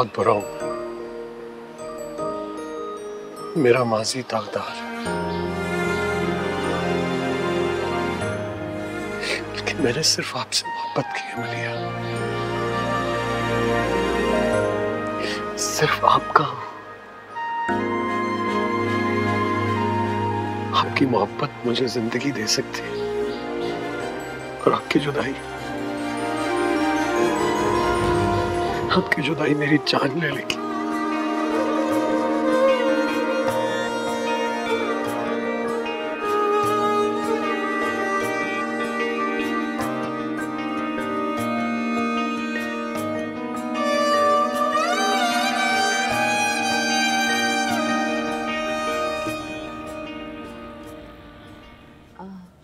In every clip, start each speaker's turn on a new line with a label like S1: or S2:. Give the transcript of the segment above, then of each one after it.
S1: बहुत बुरा हूं। मेरा माजी दागदार है, लेकिन मैंने सिर्फ आपसे मोहब्बत की है मलिया। सिर्फ आपका, आपकी मोहब्बत मुझे जिंदगी दे सकती है और आपकी जुदाई मेरी जान ले लेगी।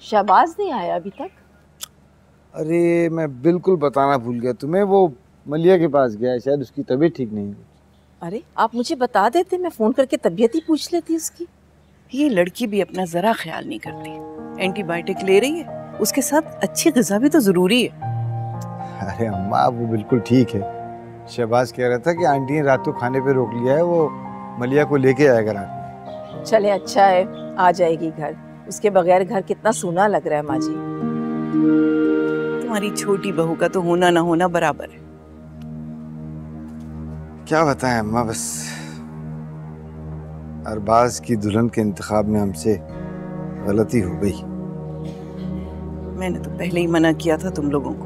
S2: शहबाज नहीं आया अभी तक?
S3: अरे मैं बिल्कुल बताना भूल गया तुम्हें, वो मलिया के पास गया है, शायद उसकी तबीयत ठीक नहीं है।
S2: अरे आप मुझे बता देते, मैं फोन करके तबीयत ही पूछ लेती उसकी।
S4: ये लड़की भी अपना जरा ख्याल नहीं करती। एंटीबायोटिक ले रही है, उसके साथ अच्छी ग़िज़ा भी तो जरूरी है।
S3: अरे अम्मा वो बिल्कुल ठीक है। शहबाज कह रहा था कि आंटी ने रात को खाने पे रोक लिया है, वो मलिया को लेके आएगा रात में।
S2: चले अच्छा है, आ जाएगी घर। उसके बगैर घर कितना सूना लग रहा है माँ जी।
S4: तुम्हारी छोटी बहू का तो होना ना होना बराबर है।
S3: क्या बताएं अम्मा, बस अरबाज की दुल्हन के इंतखाब में हमसे गलती हो गई।
S4: मैंने तो पहले ही मना किया था तुम लोगों को।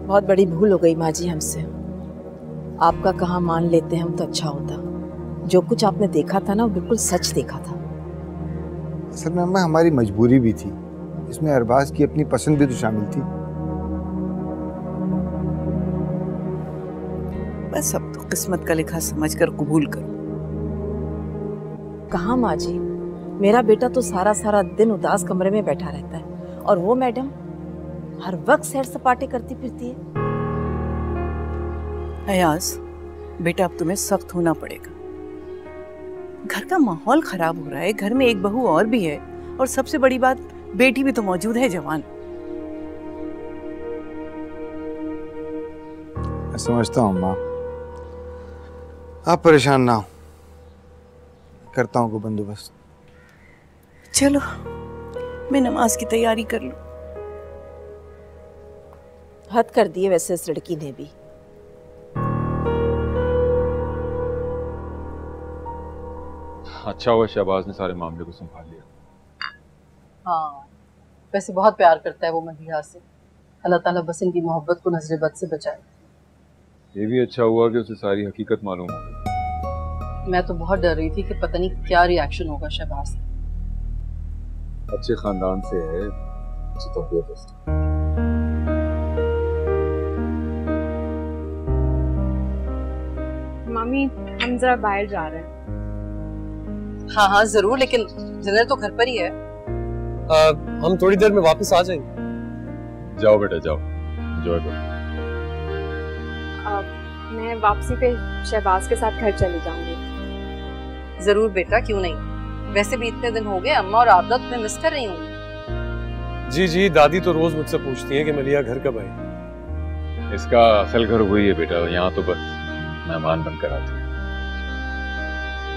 S2: बहुत बड़ी भूल हो गई माँ जी हमसे। आपका कहाँ मान लेते हम तो अच्छा होता। जो कुछ आपने देखा था ना वो बिल्कुल सच देखा था।
S3: असल में अम्मा हमारी मजबूरी भी थी, इसमें अरबाज की अपनी पसंद भी तो शामिल थी।
S4: बस अब तो किस्मत का लिखा समझकर कबूल करो।
S2: कहाँ माँ जी, मेरा बेटा तो सारा सारा दिन उदास कमरे में बैठा रहता है और वो मैडम हर वक्त सैर सपाटे करती फिरती है।
S4: अयाज बेटा, अब तुम्हें सख्त होना पड़ेगा। घर का माहौल खराब हो रहा है, घर में एक बहू और भी है, और सबसे बड़ी बात बेटी भी तो मौजूद है जवान।
S3: मैं समझता हूँ अम्मा, आप परेशान ना हो, करता हूँ कोई बंदोबस्त।
S4: चलो मैं नमाज की तैयारी कर लूं।
S2: हद कर दिए वैसे इस लड़की ने भी।
S5: अच्छा हुआ शहबाज ने सारे मामले को संभाल लिया।
S6: हाँ, वैसे बहुत प्यार करता है वो मलिहा से। अल्लाह ताला बस इनकी मोहब्बत को नजर बद से बचाए।
S5: ये भी अच्छा हुआ कि उसे सारी हकीकत मालूम हो।
S6: मैं तो बहुत डर रही थी कि पता नहीं क्या रिएक्शन होगा शहबाज।
S5: अच्छे खानदान से है, अच्छी तबीयत है।
S7: मम्मी हम जरा बाहर जा रहे हैं।
S6: हाँ हाँ जरूर, लेकिन डिनर तो घर पर ही है।
S1: हम थोड़ी देर में वापस आ जाएंगे।
S5: जाओ बेटा जाओ, एंजॉय करो।
S7: मैं वापसी पे शहबाज के साथ घर चली जाऊंगी।
S6: जरूर बेटा, क्यों नहीं। वैसे भी इतने दिन हो गए, अम्मा और आबदा तुम्हें मिस कर रही हूँ।
S1: जी जी, दादी तो रोज मुझसे पूछती है कि मलिया घर कब आई।
S5: इसका असल घर वही है बेटा, यहाँ तो बस मेहमान बनकर आती है।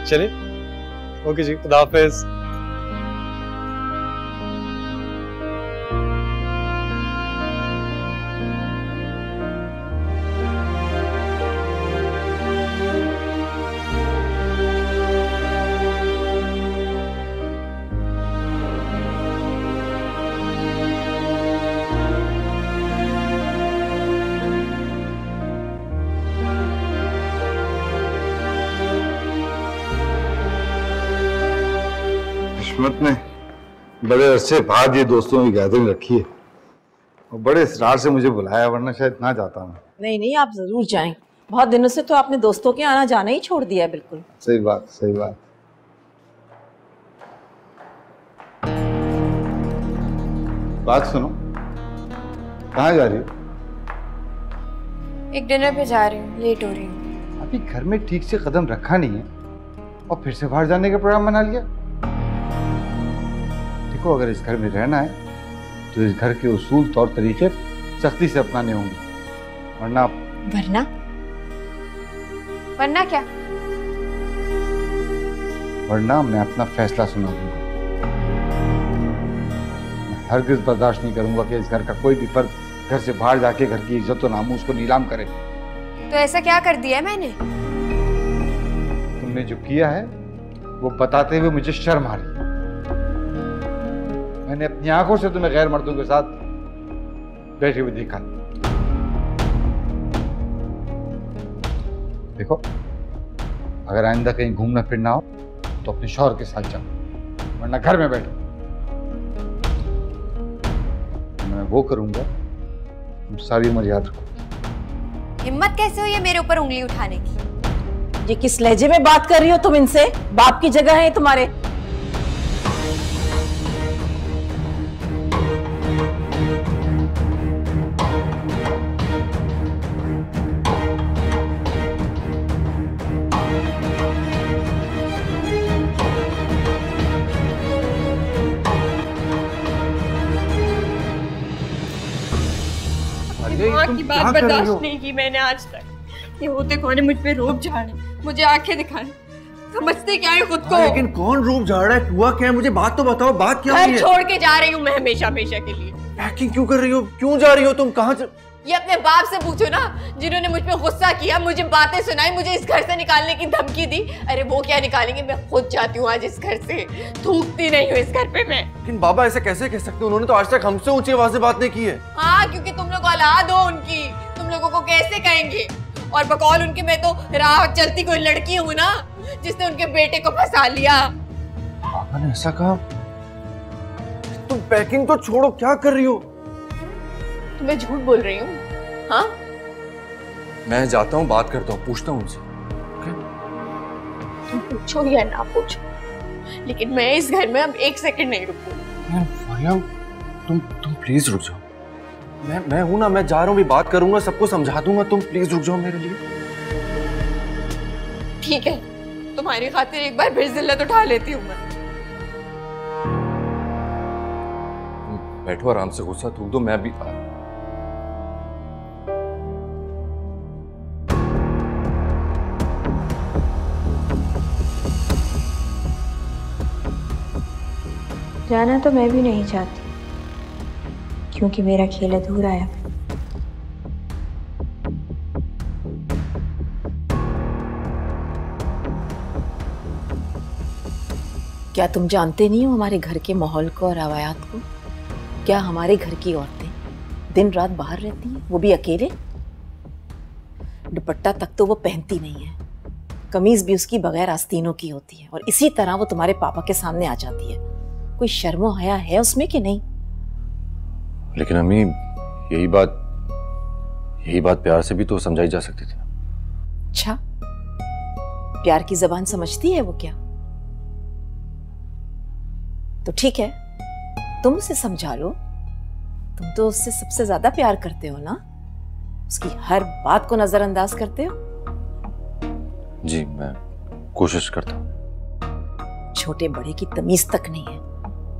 S1: चलिए, ओके जी, खुदा हाफिज।
S3: किस्मत ने बड़े अरसे बाद ये दोस्तों की गैदरिंग रखी है और बड़े इसरार से मुझे बुलाया, वरना शायद ना जाता मैं।
S2: नहीं नहीं, आप जरूर जाएं। बहुत दिनों से तो आपने दोस्तों के आना जाना ही छोड़ दिया है। बिल्कुल
S3: सही बात, सही बात। बात सुनो, कहाँ जा रही हो?
S7: एक डिनर पे जा रही हूँ, लेट हो रही हूँ।
S3: अभी घर में ठीक से कदम रखा नहीं है और फिर से बाहर जाने का प्रोग्राम बना लिया। देखो, अगर इस घर में रहना है तो इस घर के उसूल तौर तरीके सख्ती से अपनाने होंगे, वरना
S7: वरना क्या?
S3: वरना मैं अपना फैसला सुना दूंगा। मैं हरगिज बर्दाश्त नहीं करूंगा कि इस घर का कोई भी फर्द घर से बाहर जाके घर की इज्जत और नामूस को नीलाम करे।
S7: तो ऐसा क्या कर दिया है मैंने?
S3: तुमने जो किया है वो बताते हुए मुझे शर्म आ रही है। मैंने अपनी आंखों से तुम्हें गैर मर्दों के साथ बैठे हुए देखा। देखो, अगर आइंदा कहीं घूमना फिरना हो तो अपने शौहर के साथ जाओ, वरना घर में बैठो। मैं वो करूंगा तुम सारी उम्र याद रखो।
S7: हिम्मत कैसे हुई है मेरे ऊपर उंगली उठाने की?
S2: ये किस लहजे में बात कर रही हो तुम इनसे? बाप की जगह है तुम्हारे।
S7: माँ की बात बर्दाश्त नहीं की मैंने आज तक। ये होते कौन है मुझ पे रोब झाड़े, मुझे आंखें दिखाने, समझते क्या है खुद को?
S8: लेकिन कौन रूप झाड़ रहा है? हुआ क्या है? मुझे बात तो बताओ, बात क्या हुई
S7: घर
S8: है?
S7: छोड़ के जा रही हूँ मैं हमेशा हमेशा के लिए।
S8: पैकिंग क्यों कर रही हो? क्यों जा रही हो तुम? कहाँ से?
S7: ये अपने बाप से पूछो ना, जिन्होंने मुझ पे गुस्सा किया, मुझे बातें सुनाई, मुझे इस घर से निकालने की धमकी दी। अरे वो क्या निकालेंगे, मैं खुद जाती हूँ आज इस घर से। थूकती नहीं हूँ इस घर पे मैं।
S8: लेकिन बाबा ऐसे कैसे कह सकते हो? उन्होंने तो आज तक हमसे ऊंची आवाज से बात नहीं की है।
S7: हाँ, क्योंकि तुम लोग औलाद हो उनकी, तुम लोगों को कैसे कहेंगे? और बकौल उनके मैं तो राह चलती कोई लड़की हूँ ना, जिसने उनके बेटे को फंसा लिया।
S8: पापा ने ऐसा कहा? तुम पैकिंग तो छोड़ो, क्या कर रही हो?
S7: तो मैं झूठ बोल रही हूँ? हाँ,
S8: मैं जाता हूँ, बात करता हूँ, पूछता हूँ उनसे।
S7: तुम पूछो या ना पूछो, लेकिन मैं इस घर में अब एक सेकंड नहीं रुकूंगी।
S8: मरियम, तुम प्लीज रुक जाओ। मैं हूं ना, मैं जा रहा हूँ, भी बात करूंगा, सबको समझा दूंगा। तुम प्लीज रुक जाओ मेरे लिए।
S7: ठीक है, तुम्हारी खातिर एक बार फिर जिल्लत उठा लेती हूँ मैं।
S8: बैठो आराम से, गुस्सा थूक दो, मैं भी
S9: जाना तो मैं भी नहीं चाहती, क्योंकि मेरा खेल अधूरा है।
S2: क्या तुम जानते नहीं हो हमारे घर के माहौल को और रवायात को? क्या हमारे घर की औरतें दिन रात बाहर रहती हैं, वो भी अकेले? दुपट्टा तक तो वो पहनती नहीं है, कमीज भी उसकी बगैर आस्तीनों की होती है, और इसी तरह वो तुम्हारे पापा के सामने आ जाती है। कोई शर्मो हया है उसमें कि नहीं?
S8: लेकिन अम्मी, यही बात प्यार से भी तो समझाई जा सकती थी।
S2: अच्छा, प्यार की जबान समझती है वो क्या? तो ठीक है, तुम उसे समझा लो। तुम तो उससे सबसे ज्यादा प्यार करते हो ना, उसकी हर बात को नजरअंदाज करते हो।
S8: जी, मैं कोशिश करता हूँ।
S2: छोटे बड़े की तमीज तक नहीं है।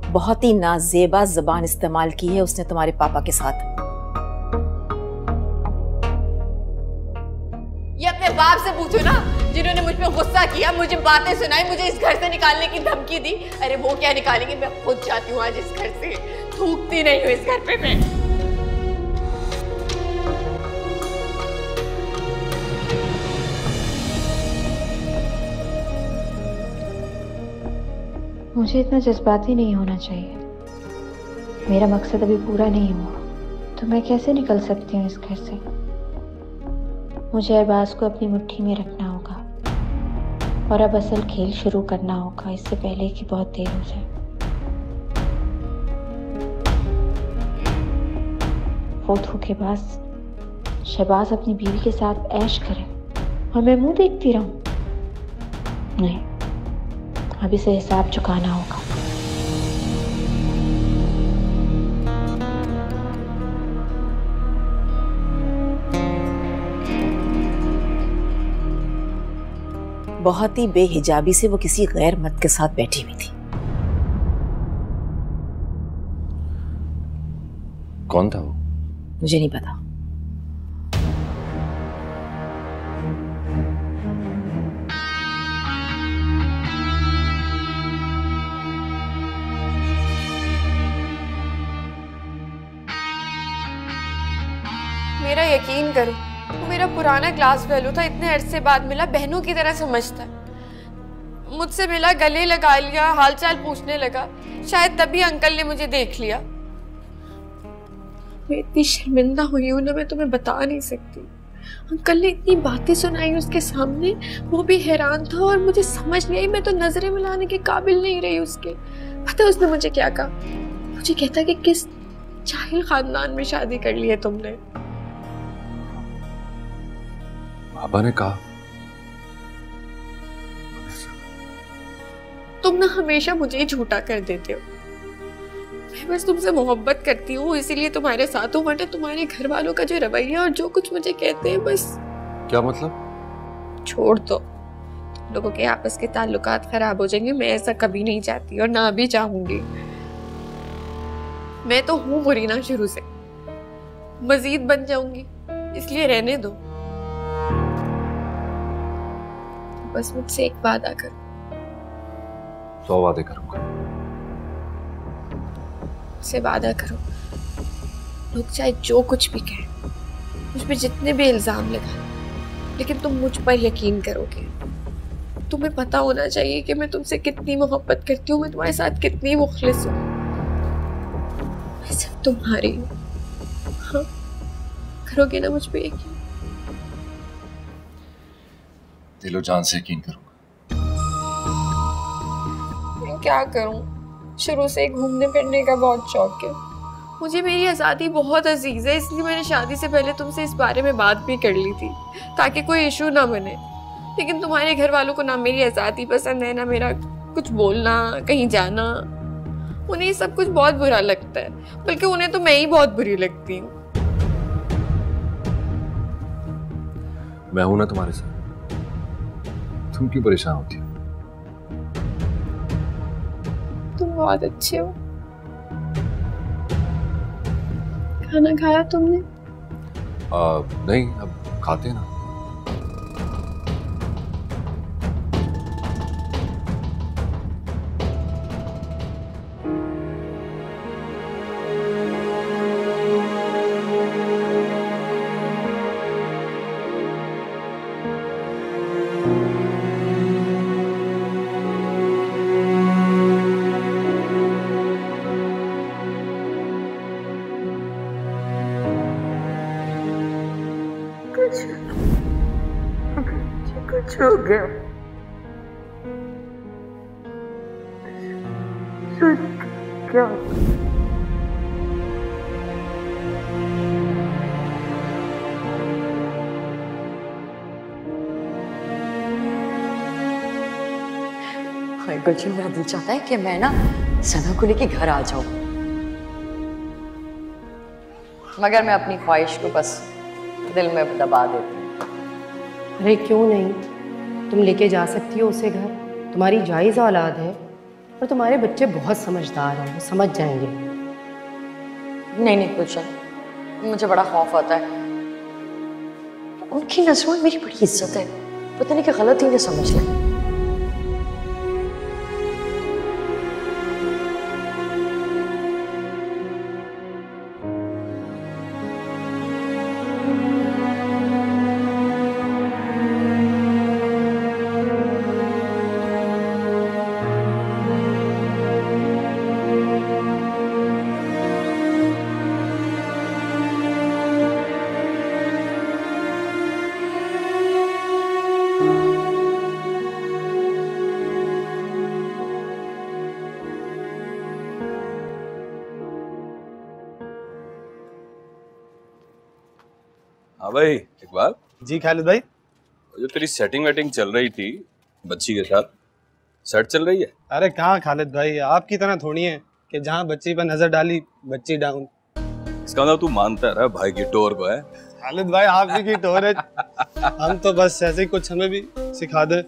S2: बहुत ही नाजेबा जबान इस्तेमाल की है उसने तुम्हारे पापा के साथ।
S7: ये अपने बाप से पूछो ना, जिन्होंने मुझ पे गुस्सा किया, मुझे बातें सुनाई, मुझे इस घर से निकालने की धमकी दी। अरे वो क्या निकालेंगे, मैं खुद जाती हूँ आज इस घर से। थूकती नहीं हूँ इस घर पे मैं।
S9: मुझे इतना जज्बाती नहीं होना चाहिए। मेरा मकसद अभी पूरा नहीं हुआ, तो मैं कैसे निकल सकती हूँ इस घर से? मुझे अरबाज को अपनी मुट्ठी में रखना होगा और अब असल खेल शुरू करना होगा, इससे पहले कि बहुत देर हो जाए। वो धोखेबाज शहबाज अपनी बीवी के साथ ऐश करे और मैं मुंह देखती रहूं? नहीं, अभी से हिसाब चुकाना होगा।
S2: बहुत ही बेहिजाबी से वो किसी गैर मर्द के साथ बैठी हुई थी।
S8: कौन था वो?
S2: मुझे नहीं पता।
S7: यकीन करो, वो मेरा पुराना क्लास फेलो था, इतने अरसे बाद मिला, बहनों की तरह समझता है। मुझसे मिला, गले लगा लिया, हालचाल पूछने लगा। शायद तभी अंकल ने मुझे देख लिया। मैं इतनी शर्मिंदा हुई हूं ना, मैं तुम्हें बता नहीं सकती। अंकल ने इतनी बातें सुनाई उसके सामने, वो भी हैरान था और मुझे समझ नहीं आई। मैं तो नजरें मिलाने के काबिल नहीं रही उसके। पता है उसने मुझे क्या कहा? मुझे कहता कि किस जाहिल खानदान में शादी कर ली है तुमने।
S8: बाबा ने कहा
S7: तुम ना हमेशा मुझे ही झूठा कर देते हो। मैं बस तुमसे मोहब्बत करती हूँ, इसीलिए तुम्हारे साथ हूँ, वरना तुम्हारे घर वालों का जो रवैया और जो कुछ मुझे कहते हैं, बस।
S8: क्या मतलब?
S7: छोड़ दो, तुम लोगों के आपस के ताल्लुकात खराब हो जाएंगे। मैं ऐसा कभी नहीं चाहती और ना भी चाहूंगी। मैं तो हूँ बुरी ना शुरू से, मजीद बन जाऊंगी, इसलिए रहने दो। बस मुझसे एक वादा करो।
S8: 100 वादे करूंगा।
S7: से वादा करो, लोग चाहे जो कुछ भी कहें, मुझ पे जितने भी इल्जाम लगा, लेकिन तुम मुझ पर यकीन करोगे। तुम्हें पता होना चाहिए कि मैं तुमसे कितनी मोहब्बत करती हूँ, मैं तुम्हारे साथ कितनी मुखलिस हूँ। मैं सिर्फ तुम्हारी हूँ। हाँ, करोगे ना मुझ पे यकीन?
S8: दिलो जान से यकीन करूंगा।
S7: मैं क्या करूं? शुरू से घूमने फिरने का बहुत शौक है मुझे। मेरी आज़ादी बहुत अजीज है, इसलिए मैंने शादी से पहले तुमसे इस बारे में बात भी कर ली थी, ताकि कोई इशू ना बने। लेकिन तुम्हारे घर वालों को ना मेरी आज़ादी पसंद है, ना मेरा कुछ बोलना, कहीं जाना। उन्हें सब कुछ बहुत बुरा लगता है, बल्कि उन्हें तो मैं ही बहुत बुरी लगती हूँ।
S8: मैं हूं ना तुम्हारे साथ, तुम क्यों परेशान होती हो?
S7: तुम बहुत अच्छे हो। खाना खाया तुमने?
S8: नहीं, अब खाते हैं ना।
S10: कुछ हो गया। क्या?
S11: गुलशन, मेरा दिल चाहता है कि मैं ना सना को लेके घर आ जाऊं, मगर मैं अपनी ख्वाहिश को बस दिल में दबा देती हूँ।
S12: अरे क्यों नहीं, तुम लेके जा सकती हो उसे घर। तुम्हारी जायज़ औलाद है और तुम्हारे बच्चे बहुत समझदार हैं, वो समझ जाएंगे।
S11: नहीं नहीं गुलशन, मुझे बड़ा खौफ आता है। उनकी नज़रों में मेरी बड़ी इज्जत है, पता नहीं क्या गलत ही ना समझ लें।
S13: हाँ भाई इकबाल।
S1: जी खालिद भाई।
S13: जो तेरी सेटिंग वेटिंग चल रही थी बच्ची के साथ, सेट चल रही है?
S1: अरे कहाँ खालिद भाई, आपकी तरह थोड़ी है कि जहाँ बच्ची पर नजर डाली बच्ची डाउन।
S13: इसका मतलब तू मानता है भाई की टोर को है?
S1: खालिद भाई आप भी की टोर है। हम तो बस ऐसे ही कुछ हमें भी सिखा दे।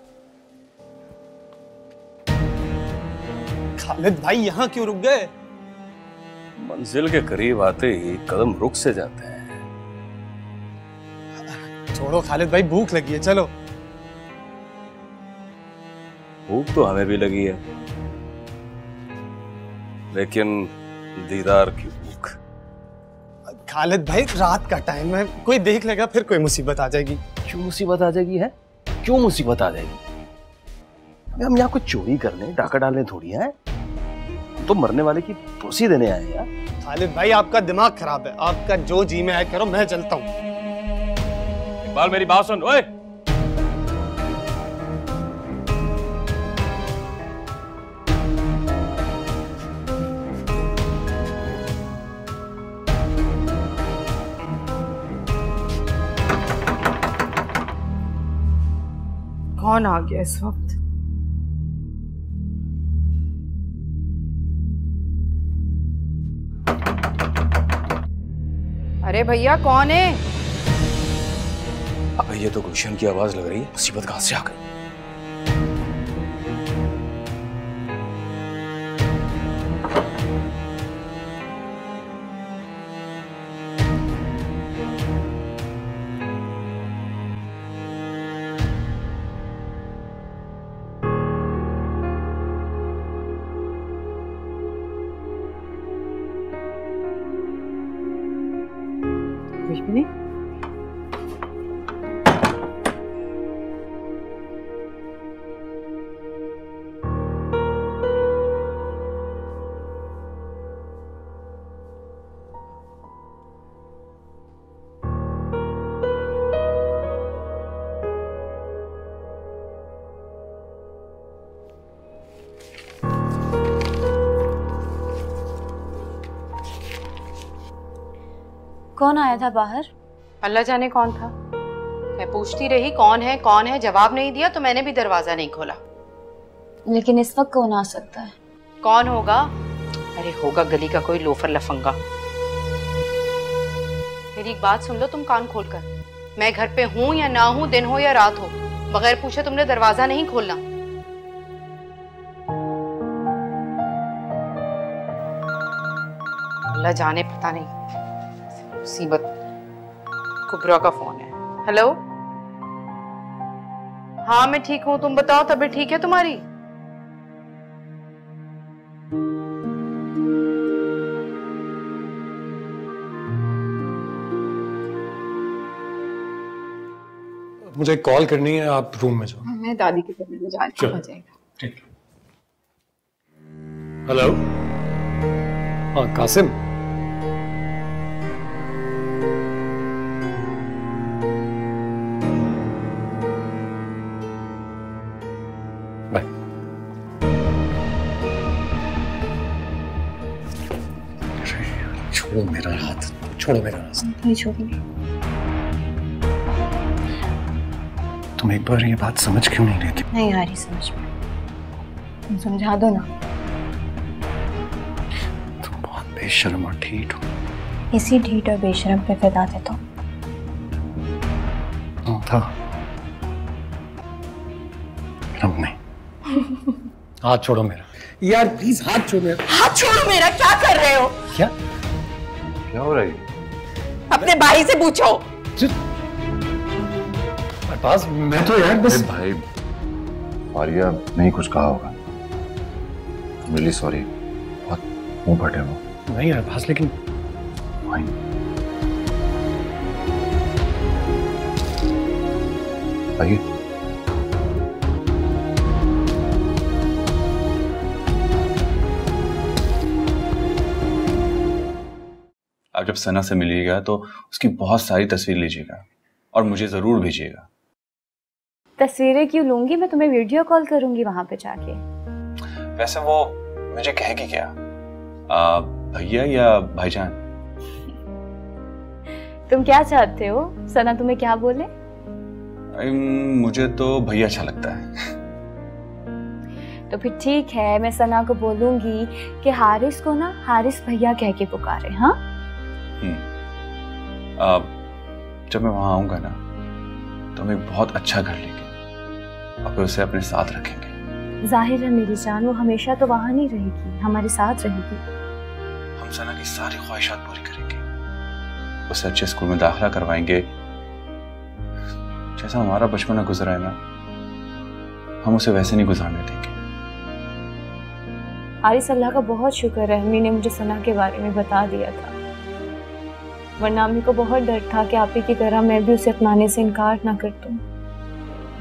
S1: खालिद भाई यहाँ क्यों रुक गए?
S13: मंजिल के करीब आते ही कदम रुक से जाते हैं।
S1: छोड़ो खालिद भाई, भूख लगी है, चलो।
S13: भूख तो हमें भी लगी है, लेकिन दीदार की भूख।
S1: खालिद भाई रात का टाइम है, कोई देख लेगा फिर कोई मुसीबत आ जाएगी।
S8: क्यों मुसीबत आ जाएगी है? क्यों मुसीबत आ जाएगी? हम यहाँ कुछ चोरी करने डाका डालने थोड़ी है, तो मरने वाले की पुर्सी देने आए यार।
S1: खालिद भाई आपका दिमाग खराब है, आपका जो जी में है करो, मैं चलता हूँ।
S13: इकबाल मेरी बात सुन। ओए
S12: कौन आ गया इस वक्त? अरे भैया कौन है?
S8: अबे ये तो गुलशन की आवाज लग रही है, मुसीबत कहां से आ गई?
S12: कुछ भी नहीं।
S9: कौन आया था बाहर?
S12: अल्लाह जाने कौन था। मैं पूछती रही कौन है, जवाब नहीं दिया तो मैंने भी दरवाजा नहीं खोला।
S9: लेकिन इस वक्त कौन आ सकता है?
S12: कौन होगा? अरे होगा गली का कोई लोफर लफंगा। मेरी एक बात सुन लो तुम कान खोलकर, मैं घर पे हूं या ना हूं, दिन हो या रात हो, बगैर पूछे तुमने दरवाजा नहीं खोलना। अल्लाह जाने पता नहीं मुसीबत। कुबरा का फोन है। हेलो, हाँ मैं ठीक हूँ, तुम बताओ तबीयत ठीक है तुम्हारी?
S1: मुझे कॉल करनी है, आप रूम में जाओ।
S6: मैं दादी के कमरे में जा रही हूँ, हो जाएगा।
S1: ठीक। हेलो, हाँ कासिम।
S8: छोड़ो मेरा हाथ, छोड़ो मेरा हाथ।
S9: नहीं छोड़ूंगी।
S8: तुम एक बार ये बात समझ क्यों नहीं लेती?
S9: नहीं आ रही समझ में, तुम समझा दो ना।
S8: तुम बहुत बेशर्म और ढीठ हो।
S9: इसी ढीठ और बेशर्म पे फिदा थे तो
S8: था। अब नहीं।
S1: हाथ छोड़ो मेरा यार, प्लीज हाथ छोड़ो मेरा।
S12: हाथ छोड़ो मेरा, क्या कर रहे हो?
S8: क्या हो रहा है?
S12: अपने भाई से पूछो।
S1: पास मैं तो यार बस
S14: भाई फारिया नहीं कुछ कहा होगा। रियली सॉरी, बहुत मुंह फटे हो।
S1: नहीं यार पास, लेकिन
S14: आइए।
S13: आप जब सना से मिलिएगा तो उसकी बहुत सारी तस्वीर लीजिएगा और मुझे जरूर भेजिएगा।
S9: तस्वीरें क्यों लूंगी, मैं तुम्हें वीडियो कॉल करूंगी वहां पे जाके।
S13: वैसे वो मुझे कहेगी क्या, भैया या भाईजान?
S9: तुम क्या चाहते हो? सना तुम्हें क्या बोले?
S13: मुझे तो भैया अच्छा लगता है।
S9: तो फिर ठीक है, मैं सना को बोलूंगी कि हारिस को ना हारिस भैया कह के पुकारे। हाँ,
S13: जब मैं वहां आऊंगा ना तो हम एक बहुत अच्छा घर लेंगे और फिर उसे अपने साथ रखेंगे।
S9: जाहिर है मेरी जान, वो हमेशा तो वहां नहीं रहेगी, हमारे साथ रहेगी।
S13: हम सना की सारी ख्वाहिशात पूरी करेंगे, उसे अच्छे स्कूल में दाखिला करवाएंगे। जैसा हमारा बचपन गुजरा है ना, हम उसे वैसे नहीं गुजारने देंगे।
S9: हारिस, अल्लाह का बहुत शुक्र है अम्मी ने मुझे सना के बारे में बता दिया था।
S15: वरना अम्मी को बहुत डर था कि आप ही की तरह मैं भी उसे अपनाने से इनकार ना कर दूं।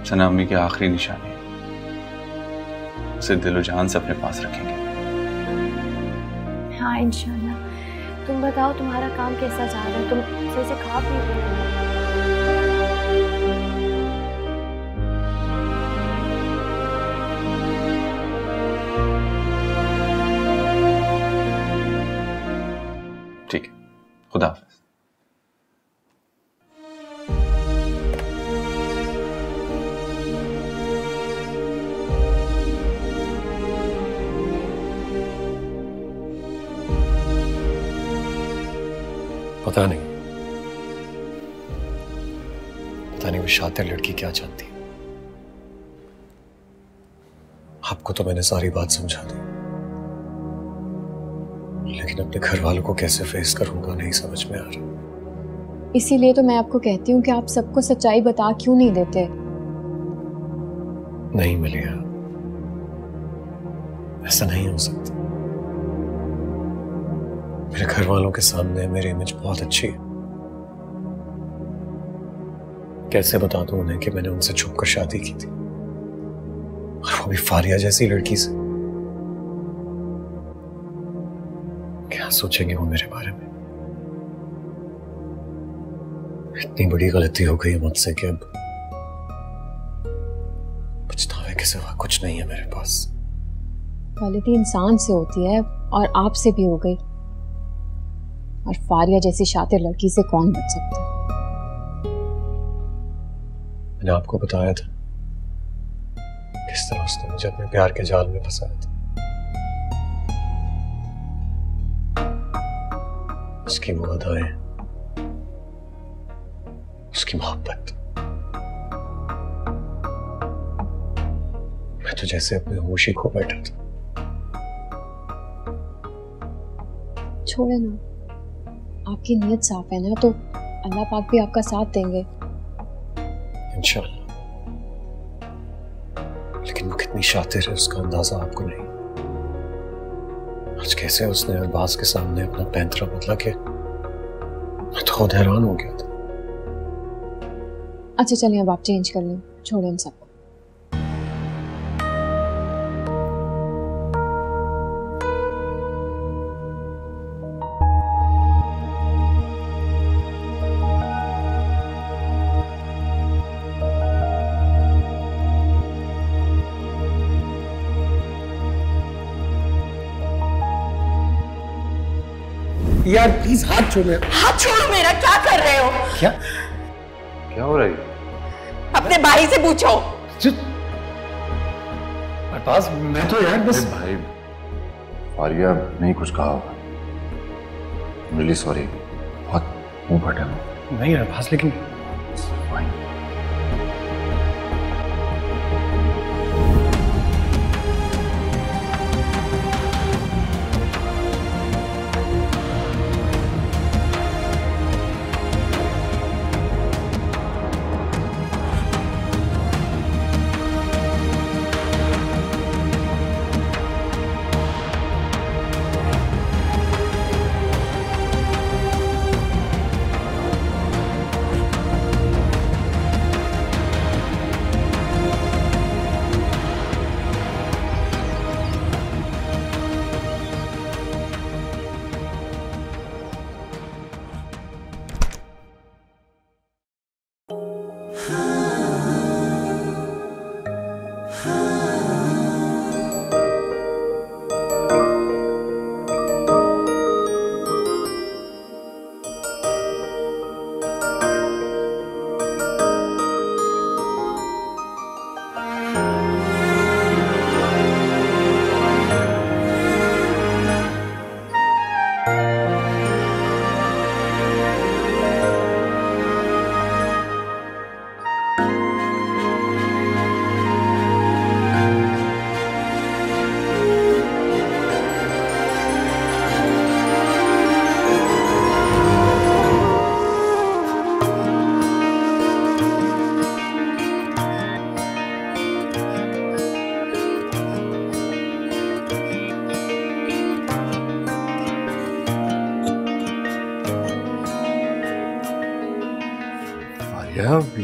S13: सना अम्मी की आखिरी निशानी, उसे दिलो जान से अपने पास रखेंगे।
S15: हाँ इंशाल्लाह। तुम बताओ तुम्हारा काम कैसा जा रहा है? तुम सही से खा पी रहे हो?
S13: ठीक है, खुदा हाफिज।
S1: पता नहीं वो शातिर लड़की क्या चाहती है। आपको तो मैंने सारी बात समझा दी, लेकिन अपने घर वालों को कैसे फेस करूंगा नहीं समझ में आ रहा।
S15: इसीलिए तो मैं आपको कहती हूँ कि आप सबको सच्चाई बता क्यों नहीं देते?
S1: नहीं मलिया, ऐसा नहीं हो सकता। मेरे घर वालों के सामने मेरी इमेज बहुत अच्छी है। कैसे बता दूं उन्हें कि मैंने उनसे छुपकर शादी की थी, और वो भी फारिया जैसी लड़की से? क्या सोचेंगे वो मेरे बारे में? इतनी बड़ी गलती हो गई मुझसे कि अब पछतावे के सिवा कुछ नहीं है मेरे पास।
S15: गलती इंसान से होती है और आपसे भी हो गई, और फारिया जैसी शातिर लड़की से कौन बच सकता है?
S1: मैंने आपको बताया था किस तरह उसने मुझे अपने प्यार के जाल में फंसाया था। उसकी वो अदाएं, उसकी मोहब्बत, मैं तो जैसे अपने होश ही खो बैठा था।
S15: छोड़े ना, आपकी नीयत साफ है ना, तो अल्लाह पाक भी आपका साथ देंगे
S1: इंशाअल्लाह। लेकिन वो कितनी शातिर है उसका अंदाजा आपको नहीं। आज कैसे उसने अरबाज के सामने अपना पैंतरा बदला के मैं तो खुद हैरान हो गया था।
S15: अच्छा चलिए अब आप चेंज कर लें, छोड़ें इन सबको।
S1: यार प्लीज हाथ छोड़ मेरा।
S4: हाथ छोड़ो मेरा, क्या कर रहे हो?
S13: क्या हो रहा है?
S4: अपने भाई से पूछो।
S1: पास मैं तो यार बस
S14: भाई, फारिया नहीं कुछ कहा होगा। रियली सॉरी, बहुत मुंह फटा हूं।
S1: नहीं यार पास, लेकिन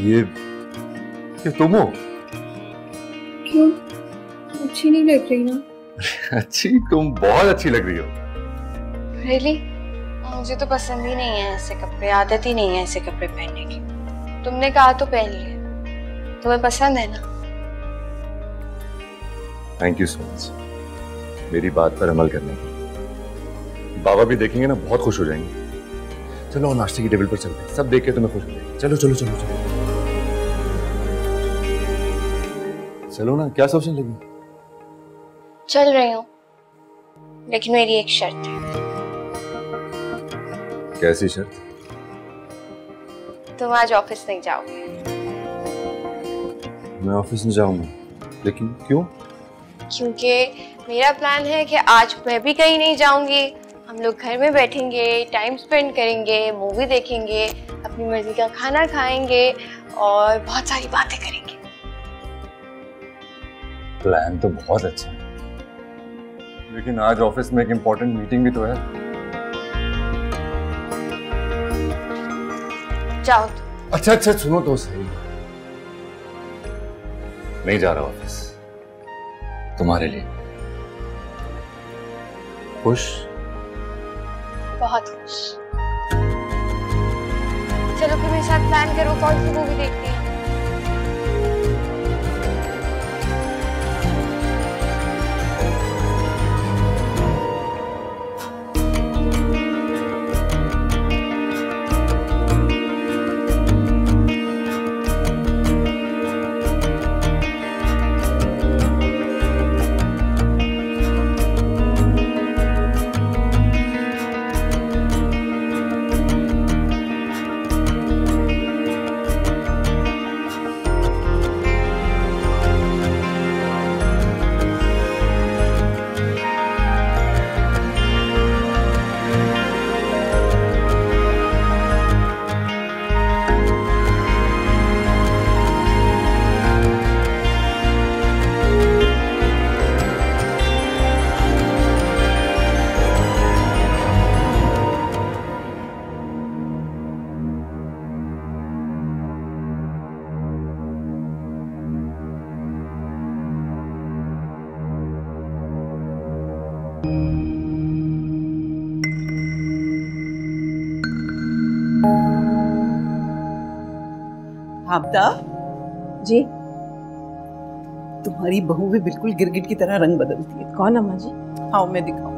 S14: ये तुम हो?
S7: क्यों? अच्छी नहीं लग रही ना?
S14: अच्छी? तुम बहुत अच्छी लग रही हो।
S16: Really? मुझे तो पसंद ही नहीं है ऐसे कपड़े, आदत ही नहीं है ऐसे कपड़े पहनने की। तुमने कहा तो पहन लिए। तुम्हें पसंद है ना?
S14: थैंक यू सो मच मेरी बात पर अमल करने के लिए। बाबा भी देखेंगे ना, बहुत खुश हो जाएंगे। चलो नाश्ते की टेबल पर चलते हैं, सब देख के तुम्हें खुश हो जाएंगे। चलो चलो चलो चलो चलो ना, क्या सोचने लगी?
S16: चल रही हूँ, लेकिन मेरी एक शर्त है।
S14: कैसी शर्त?
S16: तुम आज ऑफिस नहीं जाओगे।
S14: मैं ऑफिस नहीं जाऊंगा, लेकिन क्यों?
S16: क्योंकि मेरा प्लान है कि आज मैं भी कहीं नहीं जाऊंगी। हम लोग घर में बैठेंगे, टाइम स्पेंड करेंगे, मूवी देखेंगे, अपनी मर्जी का खाना खाएंगे और बहुत सारी बातें करेंगे।
S14: प्लान तो बहुत अच्छा है, लेकिन आज ऑफिस में एक इम्पोर्टेंट मीटिंग भी तो है।
S16: जाओ।
S14: अच्छा अच्छा सुनो तो सही, नहीं जा रहा ऑफिस तुम्हारे लिए। खुश?
S16: बहुत खुश। चलो फिर मेरे साथ प्लान करो, कौन सी मूवी देखनी है?
S4: आपदा
S2: जी,
S4: तुम्हारी बहू भी बिल्कुल गिरगिट की तरह रंग बदलती है।
S2: कौन अम्मा जी?
S4: आओ मैं दिखाऊं।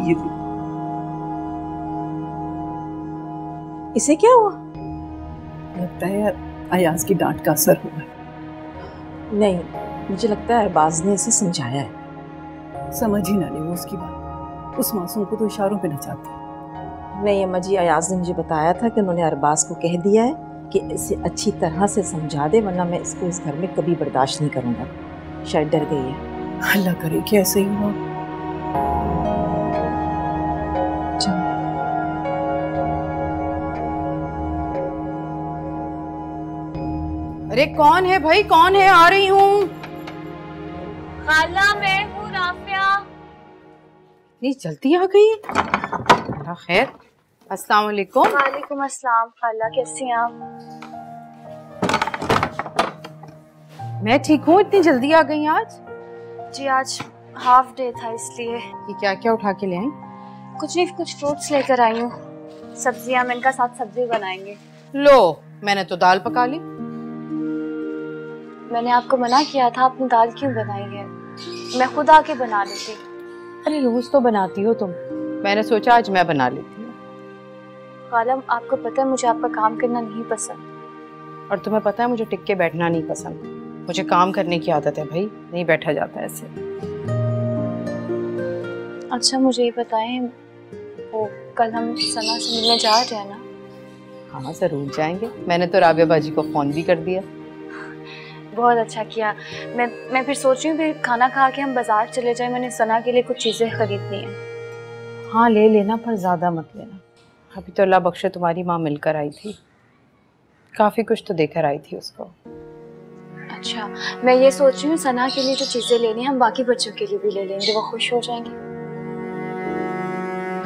S4: ये
S2: इसे क्या हुआ?
S4: लगता है अयाज की डांट का असर हुआ।
S2: नहीं, मुझे लगता है अरबाज ने इसे समझाया है।
S4: समझ ही ना ले वो उसकी बात, उस मासूम को तो इशारों पे नचाती है।
S2: नहीं अम्मा जी, अयाज ने मुझे बताया था कि उन्होंने अरबाज को कह दिया है कि इसे अच्छी तरह से समझा दे, वरना मैं इसको इस घर में कभी बर्दाश्त नहीं करूंगा। शायद डर गई है।
S4: अल्लाह करे कि ऐसे ही हुआ।
S12: अरे कौन है भाई, कौन है? आ रही हूँ।
S16: खाला मैं हूँ राफिया।
S12: इतनी जल्दी आ गई? खैर, अस्सलाम वालेकुम।
S16: वालेकुम अस्सलाम। खाला कैसी हैं आप?
S12: मैं ठीक हूँ। इतनी जल्दी आ गई आज?
S16: जी आज हाफ डे था इसलिए।
S12: ये क्या क्या उठा के ले आई?
S16: कुछ नहीं, कुछ फ्रूट्स लेकर आई हूँ, सब्जियाँ। मैं इनका साथ सब्जी बनाएंगे।
S12: लो, मैंने तो दाल पका ली।
S16: मैंने आपको मना किया था, आपने दाल क्यों बनाई है? मैं खुद आके बना लेती।
S12: अरे रोज तो बनाती हो तुम, मैंने सोचा आज मैं बना लेती हूँ।
S16: खाला आपको पता है मुझे आपका काम करना नहीं पसंद।
S12: और तुम्हें पता है मुझे टिक के बैठना नहीं पसंद। मुझे काम करने की आदत है भाई, नहीं बैठा जाता ऐसे।
S16: अच्छा मुझे ये बताएं, वो कल हम सना से मिलने जा रहे हैं ना?
S12: हाँ जरूर जाएंगे, मैंने तो राबिया बाजी को फोन भी कर दिया।
S16: बहुत अच्छा किया। मैं फिर सोच रही हूँ फिर खाना खा के हम बाजार चले जाएं, मैंने सना के लिए कुछ चीज़ें खरीदनी है।
S12: हाँ ले लेना, पर ज़्यादा मत लेना। अभी तो अल्लाह बख्शे तुम्हारी माँ मिलकर आई थी, काफ़ी कुछ तो देकर आई थी उसको।
S16: अच्छा, मैं ये सोच रही हूँ सना के लिए जो चीजें लेनी है हम बाकी बच्चों के लिए भी ले लेंगे, वो खुश हो जाएंगे।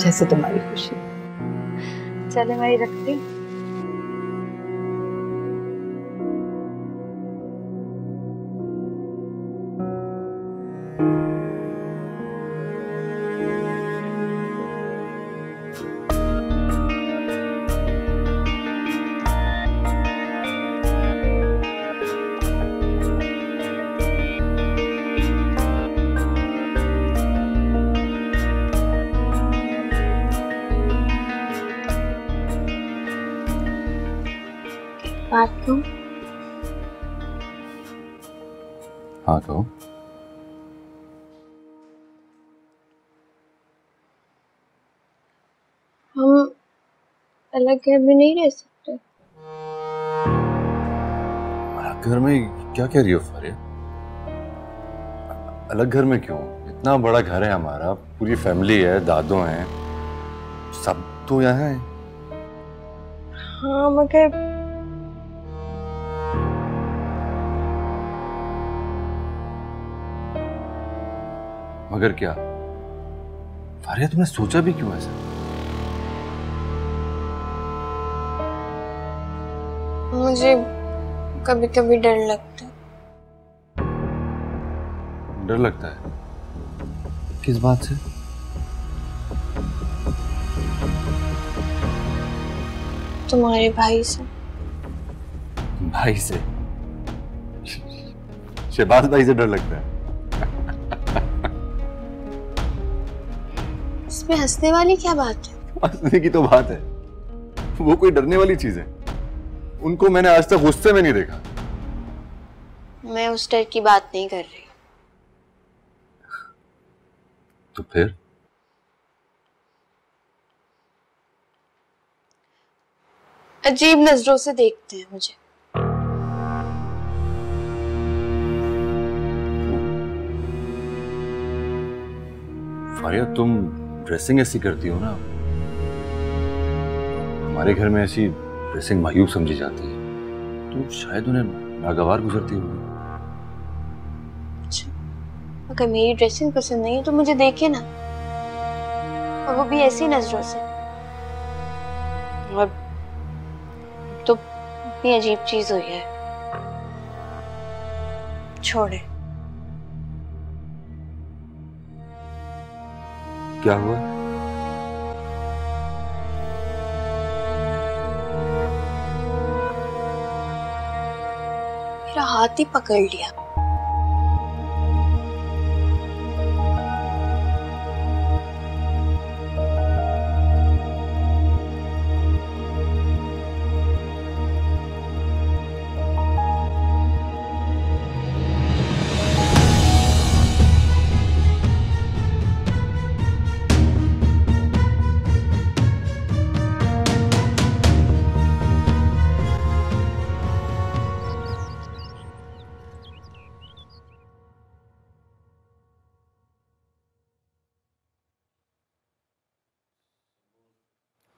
S2: जैसे तुम्हारी खुशी।
S16: चले मैं रखती हूँ। बात कहूं?
S14: हाँ कहो।
S16: हम अलग घर में नहीं रह सकते।
S14: अलग घर में क्या कह रही हो फारिया? अलग घर में क्यों? इतना बड़ा घर है हमारा, पूरी फैमिली है, दादो हैं, सब तो यहाँ है।
S16: हाँ मगर
S14: मगर क्या? फारिया तुमने सोचा भी क्यों ऐसा?
S16: मुझे कभी कभी डर लगता है।
S14: डर लगता है? किस बात से?
S16: तुम्हारे भाई से।
S14: भाई से? शहबाज भाई से डर लगता है?
S16: इसमें हंसने वाली क्या बात है?
S14: हंसने की तो बात है, वो कोई डरने वाली चीज है? उनको मैंने आज तक गुस्से में नहीं देखा।
S16: मैं उस डर की बात नहीं कर रही।
S14: तो फिर?
S16: अजीब नजरों से देखते हैं मुझे।
S14: फारिया तुम ड्रेसिंग ऐसी करती हो ना, हमारे घर में ऐसी ड्रेसिंग मायूब समझी जाती है, तो शायद उन्हें नागवार गुजरती होगी।
S16: अच्छा, अगर मेरी ड्रेसिंग पसंद नहीं है तो मुझे देखिए ना, और वो भी ऐसी नजरों से। और तो इतनी अजीब चीज हुई है। छोड़े।
S14: क्या हुआ?
S16: मेरा हाथ ही पकड़ लिया।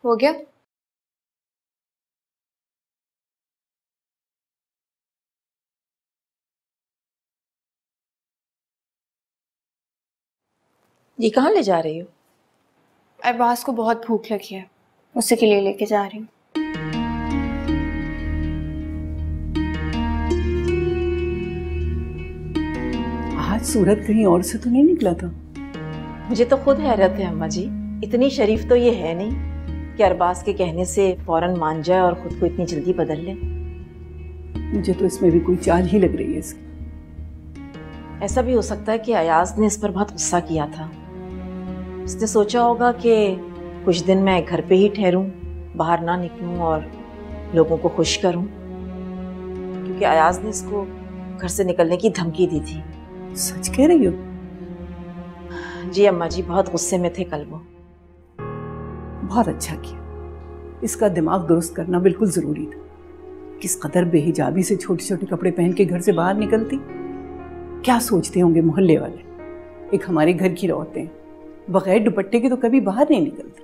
S16: हो गया?
S2: ये कहाँ ले जा रही हो?
S16: अरबाज को बहुत भूख लगी है, उसी के लिए लेके जा रही हूँ।
S4: आज सूरत कहीं और से तो नहीं निकला था?
S2: मुझे तो खुद हैरत है अम्मा जी, इतनी शरीफ तो ये है नहीं कि अरबाज के कहने से फौरन मान जाए और खुद को इतनी जल्दी बदल ले।
S4: मुझे तो इसमें भी कोई चाल ही लग रही है इसकी।
S2: ऐसा भी हो सकता है कि अयाज ने इस पर बहुत गुस्सा किया था। उसने सोचा होगा कि कुछ दिन मैं घर पे ही ठहरूं, बाहर ना निकलूं और लोगों को खुश करूं, क्योंकि अयाज ने इसको घर से निकलने की धमकी दी थी।
S4: सच कह रही हो?
S2: जी अम्मा जी, बहुत गुस्से में थे कल वो।
S4: बहुत अच्छा किया, इसका दिमाग दुरुस्त करना बिल्कुल जरूरी था। किस कदर बेहिजाबी से छोटे छोटे कपड़े पहन के घर से बाहर निकलती, क्या सोचते होंगे मोहल्ले वाले। एक हमारे घर की औरतें बगैर दुपट्टे के तो कभी बाहर नहीं निकलती,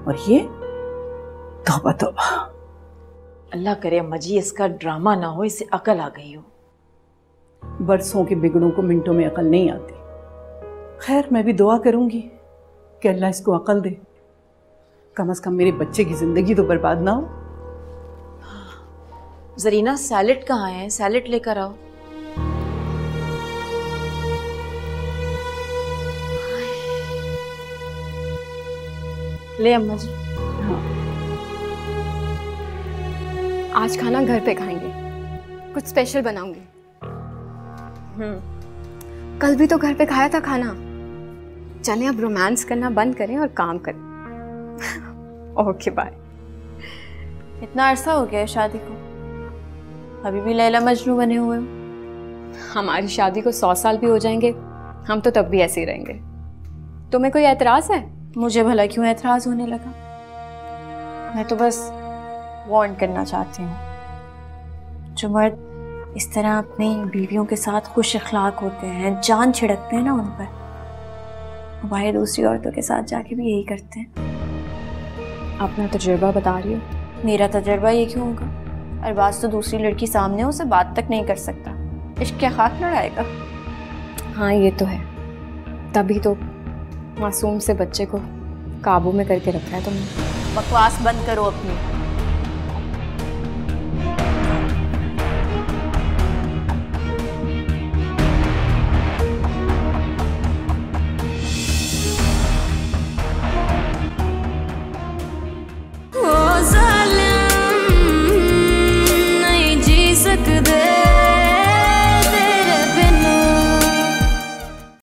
S4: और ये तौबा तौबा।
S2: अल्लाह करे अम्मा जी इसका ड्रामा ना हो, इसे अकल आ गई हो।
S4: बरसों के बिगड़ों को मिनटों में अकल नहीं आती। खैर, मैं भी दुआ करूंगी कि अल्लाह इसको अकल दे, कम से कम मेरे बच्चे की जिंदगी तो बर्बाद ना हो।
S2: जरीना, सैलेड कहाँ है? सैलेड लेकर आओ। ले अम्मा जी।
S15: हाँ। आज खाना घर पे खाएंगे, कुछ स्पेशल बनाऊंगी। कल भी तो घर पे खाया था खाना। चलें अब रोमांस करना बंद करें और काम करें। Okay bye.
S16: इतना अरसा हो गया है शादी को, अभी भी लैला मजनू बने हुए हो।
S15: हमारी शादी को 100 साल भी हो जाएंगे, हम तो तब भी ऐसे ही रहेंगे। तुम्हें कोई एतराज है?
S16: मुझे भला क्यों एतराज होने लगा? मैं तो बस वार्न करना चाहती हूँ, जो मर्द इस तरह अपनी बीवियों के साथ खुश अखलाक होते हैं, जान छिड़कते हैं ना उन पर, वो बाहर दूसरी औरतों के साथ जाके भी यही करते हैं।
S15: अपना तजुर्बा बता रही हो?
S16: मेरा तजुर्बा ये क्यों होगा? अरबाज तो दूसरी लड़की सामने हो उसे बात तक नहीं कर सकता, इश्क क्या खाक लड़ाएगा।
S15: हाँ ये तो है, तभी तो मासूम से बच्चे को काबू में करके रखा है तुमने।
S16: बकवास बंद करो अपनी।